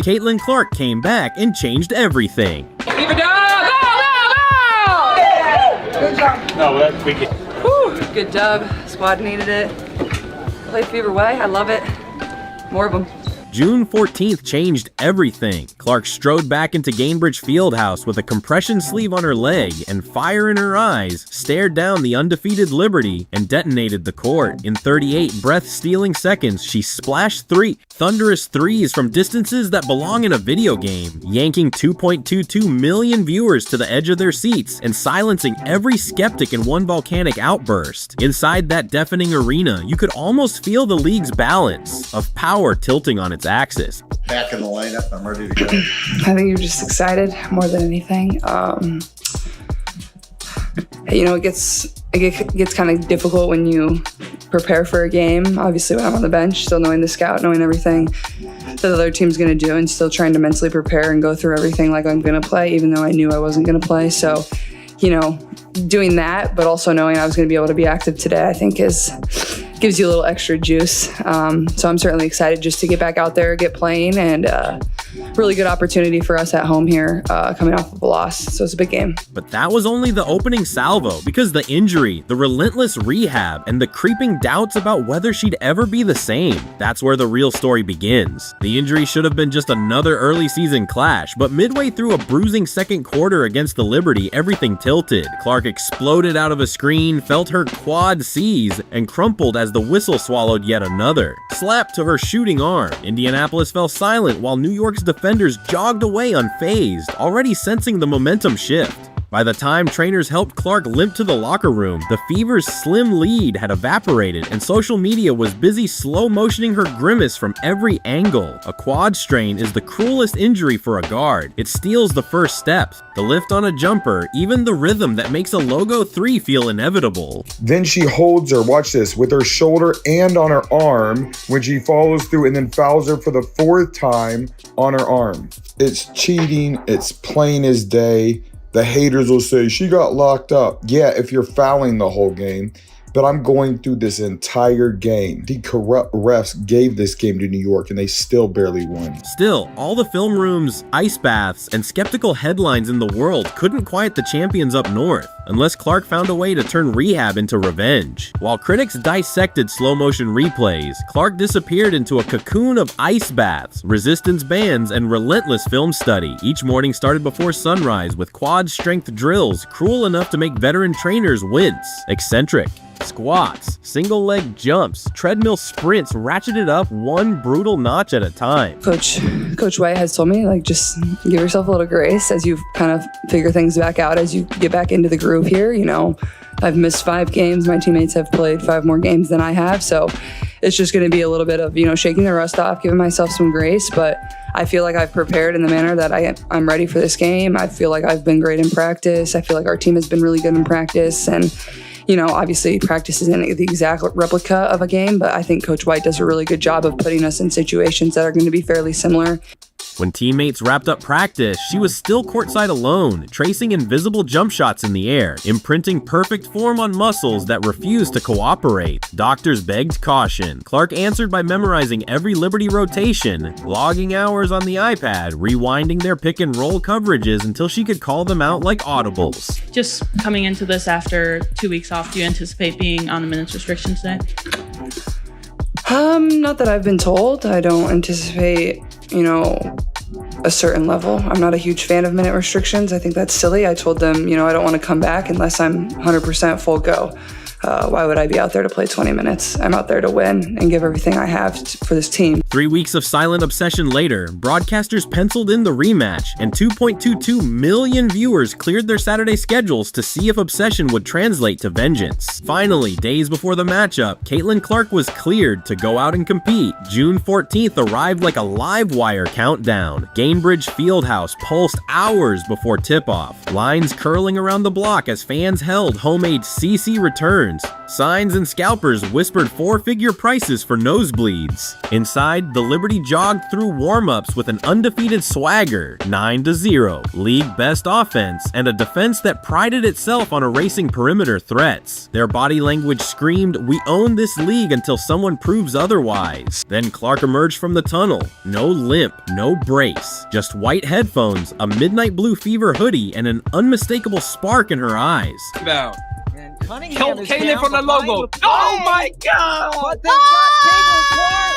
Caitlin Clark came back and changed everything. Keep it down! No! Good job. No, we can. Whew, good dub. Squad needed it. Played Fever Way. I love it. More of them. June 14th changed everything. Clark strode back into Gainbridge Fieldhouse with a compression sleeve on her leg and fire in her eyes, stared down the undefeated Liberty, and detonated the court. In 38 breath-stealing seconds, she splashed 3 thunderous threes from distances that belong in a video game, yanking 2.22 million viewers to the edge of their seats and silencing every skeptic in one volcanic outburst. Inside that deafening arena, you could almost feel the league's balance of power tilting on its axis. Back in the lineup, I'm ready to go. I think you're just excited more than anything. You know, it gets kind of difficult when you prepare for a game. Obviously, when I'm on the bench, still knowing the scout, knowing everything that the other team's going to do, and still trying to mentally prepare and go through everything like I'm going to play, even though I knew I wasn't going to play. So, you know, doing that, but also knowing I was going to be able to be active today, I think gives you a little extra juice. So I'm certainly excited just to get back out there, get playing, and really good opportunity for us at home here coming off of a loss. So it's a big game. But that was only the opening salvo, because the injury, the relentless rehab, and the creeping doubts about whether she'd ever be the same, that's where the real story begins. The injury should have been just another early season clash, but midway through a bruising second quarter against the Liberty, everything tilted. Clark exploded out of a screen, felt her quad seize, and crumpled as the whistle swallowed yet another. Slapped to her shooting arm. Indianapolis fell silent while New York's defenders jogged away unfazed, already sensing the momentum shift. By the time trainers helped Clark limp to the locker room, the Fever's slim lead had evaporated and social media was busy slow motioning her grimace from every angle. A quad strain is the cruelest injury for a guard. It steals the first steps, the lift on a jumper, even the rhythm that makes a logo 3 feel inevitable. Then she holds her, watch this, with her shoulder and on her arm when she follows through and then fouls her for the 4th time on her arm. It's cheating, it's plain as day. The haters will say, she got locked up. Yeah, if you're fouling the whole game. But I'm going through this entire game. The corrupt refs gave this game to New York and they still barely won. Still, all the film rooms, ice baths, and skeptical headlines in the world couldn't quiet the champions up north, unless Clark found a way to turn rehab into revenge. While critics dissected slow-motion replays, Clark disappeared into a cocoon of ice baths, resistance bands, and relentless film study. Each morning started before sunrise with quad-strength drills cruel enough to make veteran trainers wince. Eccentric. Squats, single leg jumps, treadmill sprints ratcheted up one brutal notch at a time. Coach White has told me, like, just give yourself a little grace as you kind of figure things back out, as you get back into the groove here. You know, I've missed 5 games. My teammates have played 5 more games than I have. So it's just going to be a little bit of, you know, shaking the rust off, giving myself some grace. But I feel like I've prepared in the manner that I'm ready for this game. I feel like I've been great in practice. I feel like our team has been really good in practice. And you know, obviously practice isn't the exact replica of a game, but I think Coach White does a really good job of putting us in situations that are going to be fairly similar. When teammates wrapped up practice, she was still courtside alone, tracing invisible jump shots in the air, imprinting perfect form on muscles that refused to cooperate. Doctors begged caution. Clark answered by memorizing every Liberty rotation, logging hours on the iPad, rewinding their pick and roll coverages until she could call them out like audibles. Just coming into this after 2 weeks off, do you anticipate being on the minutes restriction today? Not that I've been told. I don't anticipate, you know, a certain level. I'm not a huge fan of minute restrictions. I think that's silly. I told them, you know, I don't want to come back unless I'm 100% full go. Why would I be out there to play 20 minutes? I'm out there to win and give everything I have for this team. 3 weeks of silent obsession later, broadcasters penciled in the rematch, and 2.22 million viewers cleared their Saturday schedules to see if obsession would translate to vengeance. Finally, days before the matchup, Caitlin Clark was cleared to go out and compete. June 14th arrived like a live wire countdown. Gainbridge Fieldhouse pulsed hours before tip-off, lines curling around the block as fans held homemade CC returns. returns. Signs and scalpers whispered four-figure prices for nosebleeds. Inside, the Liberty jogged through warm-ups with an undefeated swagger, 9-0, league best offense, and a defense that prided itself on erasing perimeter threats. Their body language screamed, "We own this league until someone proves otherwise." Then Clark emerged from the tunnel. No limp, no brace, just white headphones, a midnight blue fever hoodie, and an unmistakable spark in her eyes. Down. And Cunningham is Kaylee down from the behind logo. the play. Oh my God! But they've got Caitlin Clark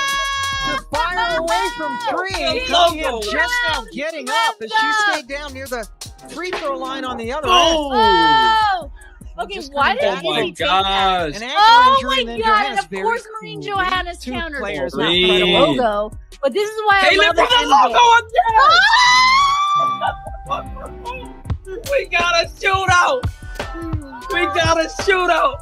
to fire away from three. And Cunningham Logo. just now getting up as she stayed down near the free throw line on the other end. Oh! Okay, Just why coming did back. Oh my he take gosh! that? An ankle Oh injury, my and then god, Johannes and of very course Marine cool. Johannes Two counters players it, not not playing. by the logo. But this is why I Kaylee love from the the NBA. logo again! We got a shootout! We got a shootout!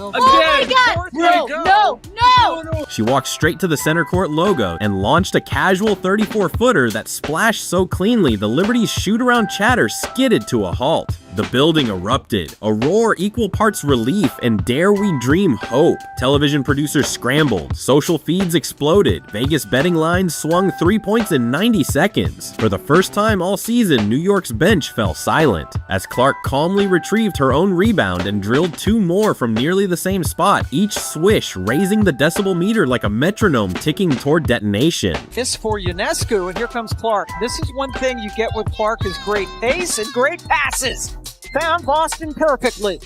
Oh my Again! god! Where'd it No, go? no! She walked straight to the center court logo and launched a casual 34-footer that splashed so cleanly the Liberty's shoot-around chatter skidded to a halt. The building erupted, a roar equal parts relief and dare we dream hope. Television producers scrambled, social feeds exploded, Vegas betting lines swung 3 points in 90 seconds. For the first time all season, New York's bench fell silent, as Clark calmly retrieved her own rebound and drilled two more from nearly the same spot, each swish raising the decibel meter like a metronome ticking toward detonation. This for Ionescu, and here comes Clark. This is one thing you get with Clark is great pace and great passes. Found Boston perfectly.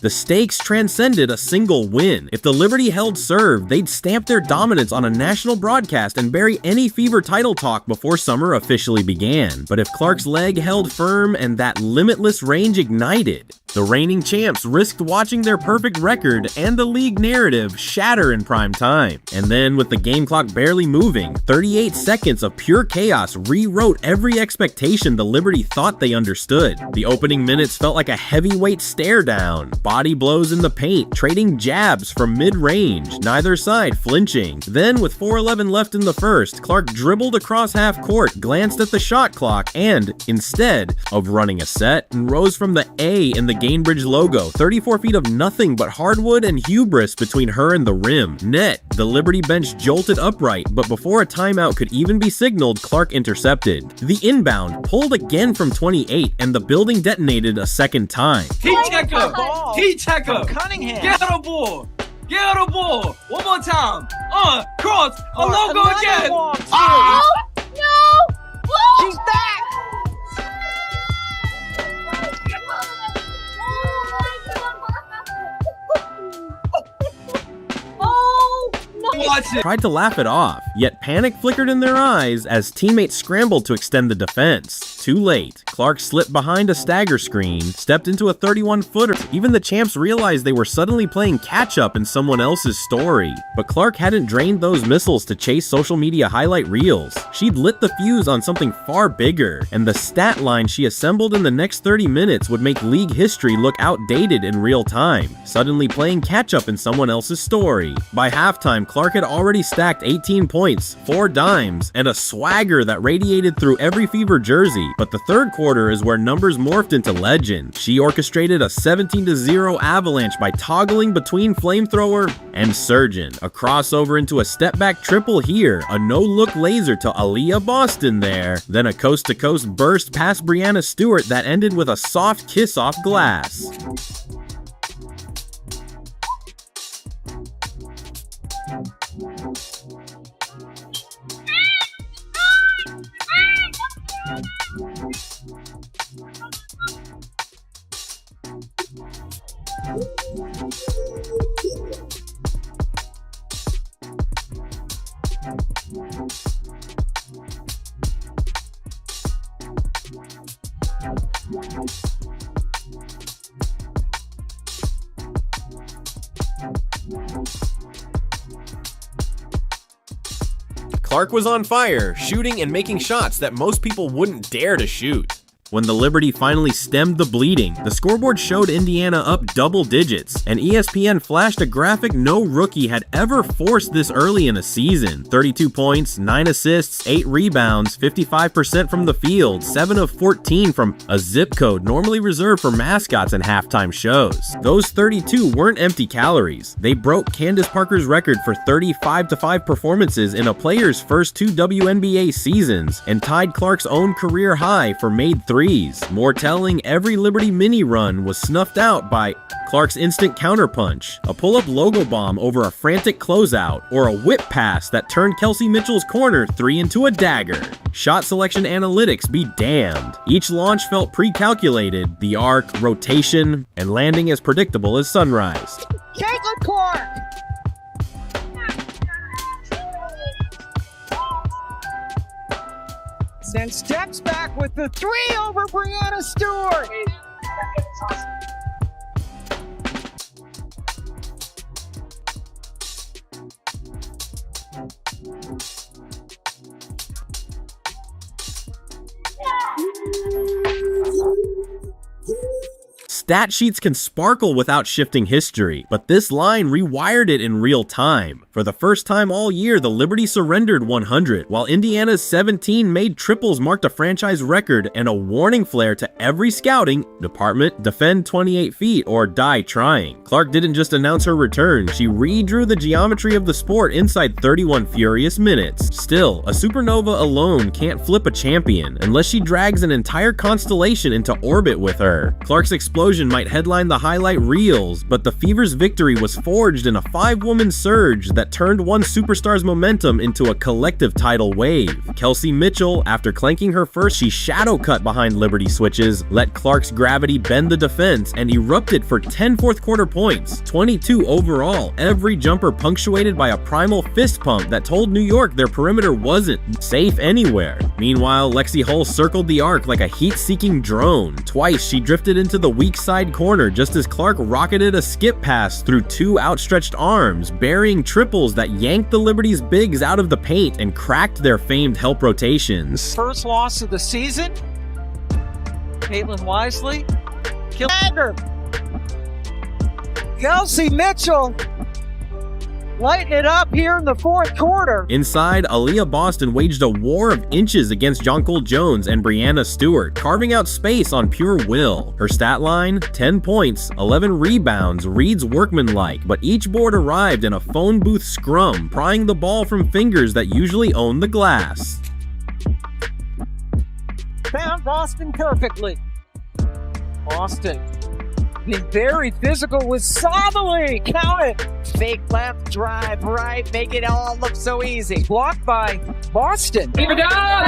The stakes transcended a single win. If the Liberty held serve, they'd stamp their dominance on a national broadcast and bury any Fever title talk before summer officially began. But if Clark's leg held firm and that limitless range ignited, the reigning champs risked watching their perfect record and the league narrative shatter in prime time. And then, with the game clock barely moving, 38 seconds of pure chaos rewrote every expectation the Liberty thought they understood. The opening minutes felt like a heavyweight stare down, body blows in the paint, trading jabs from mid-range, neither side flinching. Then, with 4:11 left in the first, Clark dribbled across half court, glanced at the shot clock, and, instead of running a set, rose from the A in the Gainbridge logo, 34 feet of nothing but hardwood and hubris between her and the rim. Net, the Liberty bench jolted upright, but before a timeout could even be signaled, Clark intercepted. The inbound pulled again from 28, and the building detonated a second time. T-checker! Ball T-checker! from Cunningham. Get a ball! Get a ball! One more time! Cross! A logo Another again! walk, too. Ah! Oh, no! Oh! She's back! Oh, no! Watch it! Tried to laugh it off, yet panic flickered in their eyes as teammates scrambled to extend the defense. Too late. Clark slipped behind a stagger screen, stepped into a 31-footer. Even the champs realized they were suddenly playing catch-up in someone else's story. But Clark hadn't drained those missiles to chase social media highlight reels. She'd lit the fuse on something far bigger, and the stat line she assembled in the next 30 minutes would make league history look outdated in real time, suddenly playing catch-up in someone else's story. By halftime, Clark had already stacked 18 points, 4 dimes, and a swagger that radiated through every Fever jersey. But the third quarter is where numbers morphed into legend. She orchestrated a 17-0 avalanche by toggling between flamethrower and surgeon. A crossover into a step-back triple here, a no-look laser to Aaliyah Boston there, then a coast-to-coast burst past Brianna Stewart that ended with a soft kiss off glass. Clark was on fire, shooting and making shots that most people wouldn't dare to shoot. When the Liberty finally stemmed the bleeding, the scoreboard showed Indiana up double digits, and ESPN flashed a graphic no rookie had ever forced this early in a season. 32 points, 9 assists, 8 rebounds, 55% from the field, 7 of 14 from a zip code normally reserved for mascots and halftime shows. Those 32 weren't empty calories. They broke Candace Parker's record for 35-5 performances in a player's first 2 WNBA seasons, and tied Clark's own career high for made threes. More telling, every Liberty mini run was snuffed out by Clark's instant counterpunch, a pull-up logo bomb over a frantic closeout, or a whip pass that turned Kelsey Mitchell's corner 3 into a dagger. Shot selection analytics be damned. Each launch felt pre-calculated, the arc, rotation, and landing as predictable as sunrise. Caitlin Clark! Then steps back with the 3 over Brianna Stewart. Stat sheets can sparkle without shifting history, but this line rewired it in real time. For the first time all year, the Liberty surrendered 100, while Indiana's 17 made triples marked a franchise record and a warning flare to every scouting department: defend 28 feet or die trying. Clark didn't just announce her return, she redrew the geometry of the sport inside 31 furious minutes. Still, a supernova alone can't flip a champion unless she drags an entire constellation into orbit with her. Clark's explosion might headline the highlight reels, but the Fever's victory was forged in a 5-woman surge that turned one superstar's momentum into a collective tidal wave. Kelsey Mitchell, after clanking her first, she shadow cut behind Liberty switches, let Clark's gravity bend the defense, and erupted for 10 fourth quarter points, 22 overall, every jumper punctuated by a primal fist pump that told New York their perimeter wasn't safe anywhere. Meanwhile, Lexi Hull circled the arc like a heat-seeking drone. Twice, she drifted into the weak side corner just as Clark rocketed a skip pass through 2 outstretched arms, burying triples that yanked the Liberty's bigs out of the paint and cracked their famed help rotations. First loss of the season. Caitlin Wisely. Dagger. Kelsey Mitchell lighting it up here in the fourth quarter. Inside, Aaliyah Boston waged a war of inches against Jonquil Jones and Brianna Stewart, carving out space on pure will. Her stat line: 10 points, 11 rebounds, reads workmanlike, but each board arrived in a phone booth scrum, prying the ball from fingers that usually own the glass. Found Boston perfectly. Boston being very physical with Savali. Count it. Fake left, drive right, make it all look so easy. Blocked by Boston. Keep it down.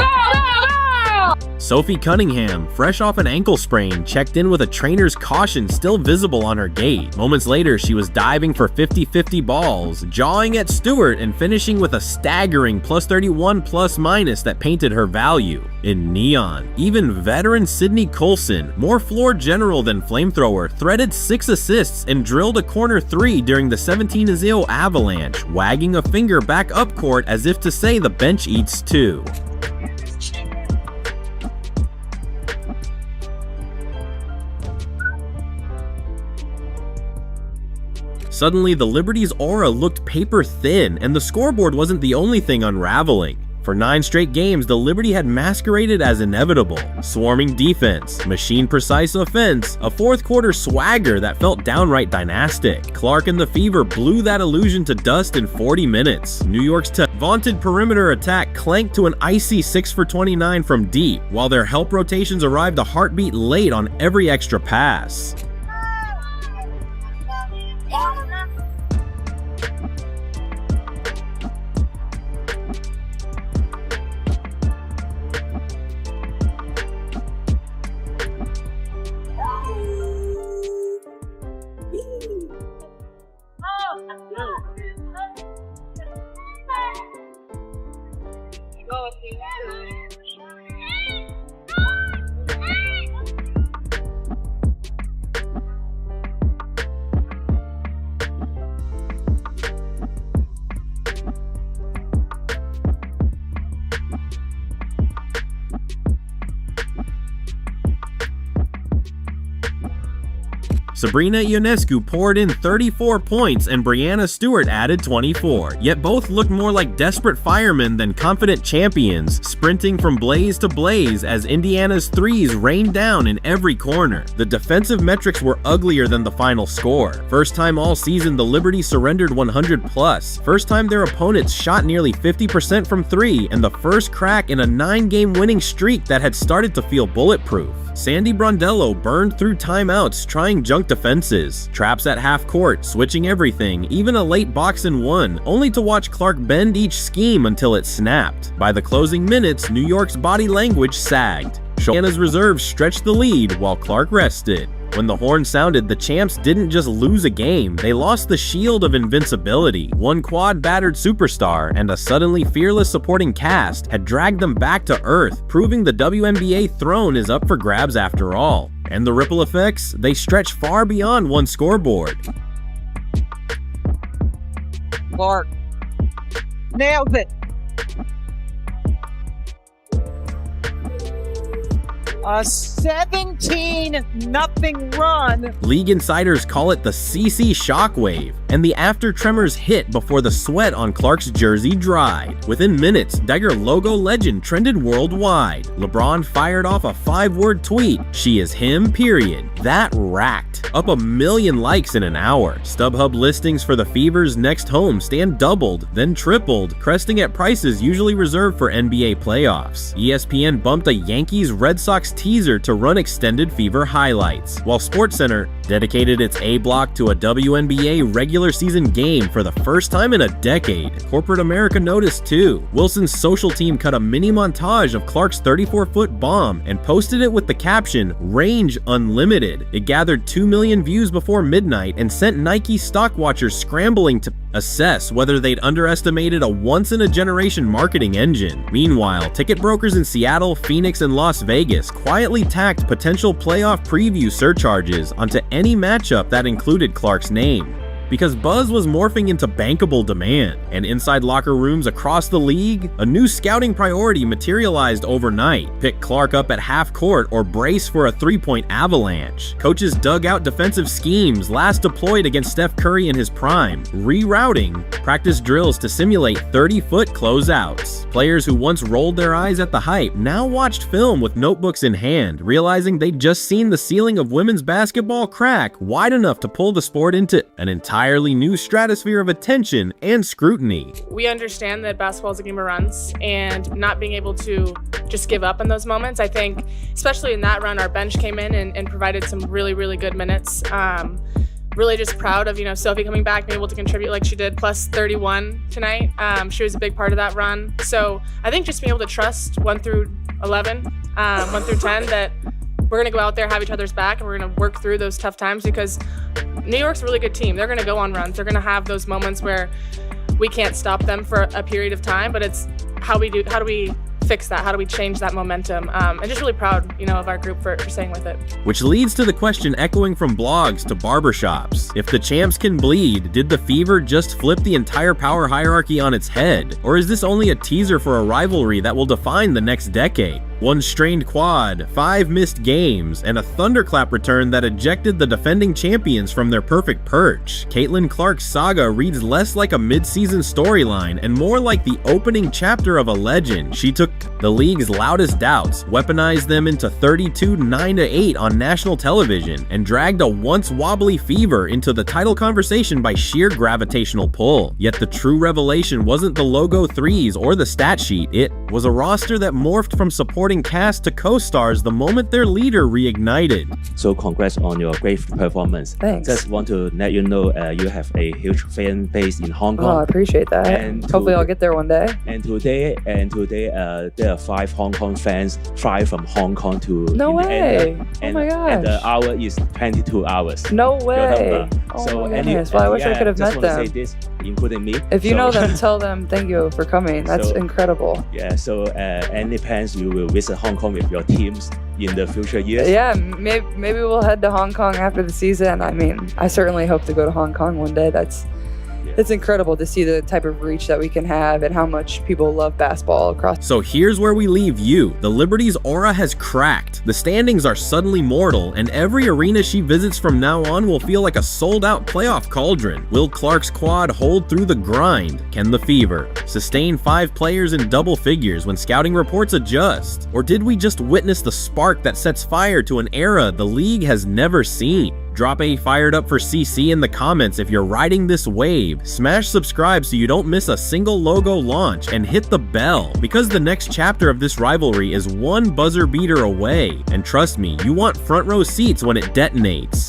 Sophie Cunningham, fresh off an ankle sprain, checked in with a trainer's caution still visible on her gait. Moments later, she was diving for 50-50 balls, jawing at Stewart, and finishing with a staggering +31 ± that painted her value in neon. Even veteran Sydney Colson, more floor general than flamethrower, threaded 6 assists and drilled a corner 3 during the 17-0 avalanche, wagging a finger back up court as if to say the bench eats too. Suddenly, the Liberty's aura looked paper thin, and the scoreboard wasn't the only thing unraveling. For 9 straight games, the Liberty had masqueraded as inevitable. Swarming defense, machine-precise offense, a fourth quarter swagger that felt downright dynastic. Clark and the Fever blew that illusion to dust in 40 minutes. New York's vaunted perimeter attack clanked to an icy 6 for 29 from deep, while their help rotations arrived a heartbeat late on every extra pass. Sabrina Ionescu poured in 34 points and Brianna Stewart added 24, yet both looked more like desperate firemen than confident champions, sprinting from blaze to blaze as Indiana's threes rained down in every corner. The defensive metrics were uglier than the final score. First time all season the Liberty surrendered 100 plus. First time their opponents shot nearly 50% from three, and the first crack in a 9-game winning streak that had started to feel bulletproof. Sandy Brondello burned through timeouts trying junk defenses, traps at half court, switching everything, even a late box and one, only to watch Clark bend each scheme until it snapped. By the closing minutes, New York's body language sagged. Indiana's reserves stretched the lead while Clark rested. When the horn sounded, the champs didn't just lose a game, they lost the shield of invincibility. One quad-battered superstar and a suddenly fearless supporting cast had dragged them back to earth, proving the WNBA throne is up for grabs after all. And the ripple effects? They stretch far beyond one scoreboard. Clark nailed it. A 17-0 run. League insiders call it the CC Shockwave, and the after tremors hit before the sweat on Clark's jersey dried. Within minutes, Dagger logo legend trended worldwide. LeBron fired off a 5-word tweet, "She is him, period." That racked up 1 million likes in an hour. StubHub listings for the Fever's next home stand doubled, then tripled, cresting at prices usually reserved for NBA playoffs. ESPN bumped a Yankees-Red Sox teaser to run extended Fever highlights, while SportsCenter dedicated its A block to a WNBA regular season game for the first time in a decade. Corporate America noticed too. Wilson's social team cut a mini montage of Clark's 34-foot bomb and posted it with the caption, "Range Unlimited." It gathered 2 million views before midnight and sent Nike stock watchers scrambling to assess whether they'd underestimated a once-in-a-generation marketing engine. Meanwhile, ticket brokers in Seattle, Phoenix, and Las Vegas quietly tacked potential playoff preview surcharges onto any matchup that included Clark's name. Because buzz was morphing into bankable demand, and inside locker rooms across the league, a new scouting priority materialized overnight. Pick Clark up at half court or brace for a 3-point avalanche. Coaches dug out defensive schemes last deployed against Steph Curry in his prime, rerouting practice drills to simulate 30-foot closeouts. Players who once rolled their eyes at the hype now watched film with notebooks in hand, realizing they'd just seen the ceiling of women's basketball crack wide enough to pull the sport into an entirely new stratosphere of attention and scrutiny. We understand that basketball is a game of runs, and not being able to just give up in those moments. I think, especially in that run, our bench came in and provided some really, really good minutes. Really just proud of, Sophie coming back, being able to contribute like she did, plus 31 tonight. She was a big part of that run. So I think just being able to trust 1 through 11, 1 through 10, that we're going to go out there, have each other's back, and we're going to work through those tough times, because New York's a really good team. They're going to go on runs. They're going to have those moments where we can't stop them for a period of time, but it's how do we fix that? How do we change that momentum? I'm just really proud, of our group for staying with it. Which leads to the question echoing from blogs to barbershops. If the champs can bleed, did the Fever just flip the entire power hierarchy on its head? Or is this only a teaser for a rivalry that will define the next decade? One strained quad, 5 missed games, and a thunderclap return that ejected the defending champions from their perfect perch. Caitlin Clark's saga reads less like a mid-season storyline and more like the opening chapter of a legend. She took the league's loudest doubts, weaponized them into 32-9-8 on national television, and dragged a once wobbly Fever into the title conversation by sheer gravitational pull. Yet the true revelation wasn't the logo threes or the stat sheet. It was a roster that morphed from supporting cast to co-stars the moment their leader reignited. So congrats on your great performance. Thanks. Just want to let you know you have a huge fan base in Hong Kong. Oh, I appreciate that. And hopefully I'll get there one day. And today, there are 5 Hong Kong fans fly from Hong Kong to No way. Oh my gosh. And the hour is 22 hours. No way. Oh So my goodness. Well, I wish I could have met them. Just want to say this, including me. If you know them, tell them thank you for coming. That's incredible. Yeah, so any plans you will visit Hong Kong with your teams in the future years? Yeah, maybe we'll head to Hong Kong after the season. I mean, I certainly hope to go to Hong Kong one day. That's It's incredible to see the type of reach that we can have and how much people love basketball across. So here's where we leave you. The Liberty's aura has cracked. The standings are suddenly mortal, and every arena she visits from now on will feel like a sold-out playoff cauldron. Will Clark's quad hold through the grind? Can the Fever sustain 5 players in double figures when scouting reports adjust? Or did we just witness the spark that sets fire to an era the league has never seen? Drop a fired up for CC in the comments if you're riding this wave. Smash subscribe so you don't miss a single logo launch, and hit the bell because the next chapter of this rivalry is one buzzer beater away. And trust me, you want front row seats when it detonates.